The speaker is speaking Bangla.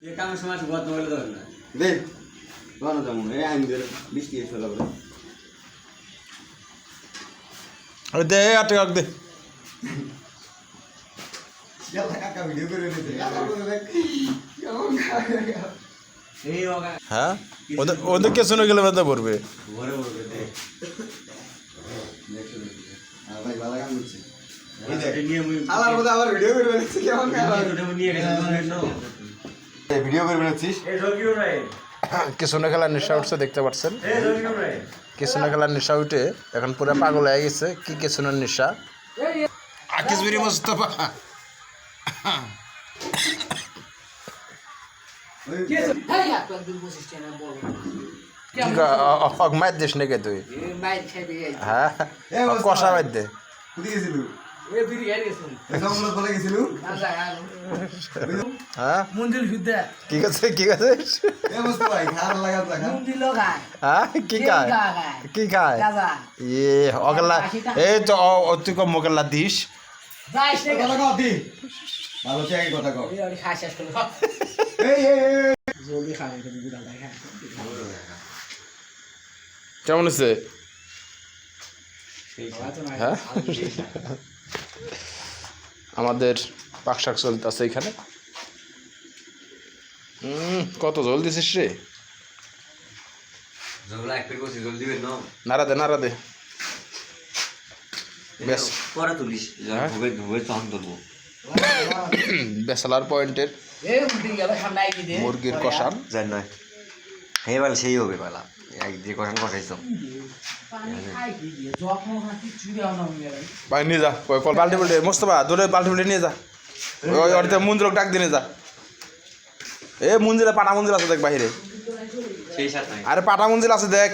ये काम समाज बहुत नोले दो ना दे कौन जाऊँ ये आइन दे 20 की सोला बोले अरे दे आटे रख दे यार का वीडियो कर रहे थे ये होगा हाँ ওদের কে শুনে গেলে ব্যথা পড়বে बोरे बोरे दे हां भाई वाला काम করছে ये नियम আলার মধ্যে আবার ভিডিও করে রেখেছি কেমন ये निये के ना এই ভিডিও করে রেখেছিস ए जोगियो रे কিশোরনে খেলার নেশা উঠছে দেখতে পাচ্ছেন ए जोगियो रे কিশোরনে খেলার নেশা উঠে এখন পুরো পাগল হয়ে গেছে কি কিশোরের নেশা আকিস বিরি মোস্তফা Hey, আপনার দুর্গ সিস্টেমে বলো কি অগমাত দেশ নাকি তুই এই মাইল খাইবে এই হ্যাঁ কষা বাদ দে কুদি গেছিল এই বিরিয়ানি গেছেন এসব আমরা বলে গেছিল না যায় হ্যাঁ মন্দির ভিতরে কি আছে কি আছে এ মস্ত ভাই খার লাগা লাগা মন্দির লাগায় হ্যাঁ কি খায় কি খায় গাজা এ অগলা এই তো তুই কম মোগলা দিস যাইস না কথা কও দি ভালো চাই কথা কও এই ওই খাই শেষ করলো এই জলদি খাবে তো বুড়া লাগে কেমন আছে হ্যাঁ আমাদের পাকশাক চলতেছে এখানে কত জল দিছিস রে जोगला एक पे को से जल्दी में ना নাড়া দে বেশ পরে তুলিস ভুবে ভুবে তখন তুলবো বেসালার পয়েন্টের এই উল্টে গেল সামনে আই দে মুরগির কষান জান নয় হে বাল সেই হবে বালা এক দিয়ে কষান কষাইছো পানি খাই কি দিয়ে যখন হাতি চুরি আনা হয়ে গেল ভাই নিয়ে যা কল বাল্টি বাল্টি মোস্তফা দূরে বাল্টি বাল্টি নিয়ে যা ওই ওর মন্দিরক ডাক দিয়ে নিয়ে যা এ মন্দিরে পাটা মন্দির আছে দেখ বাইরে সেই সাথে আরে পাটা মন্দির আছে দেখ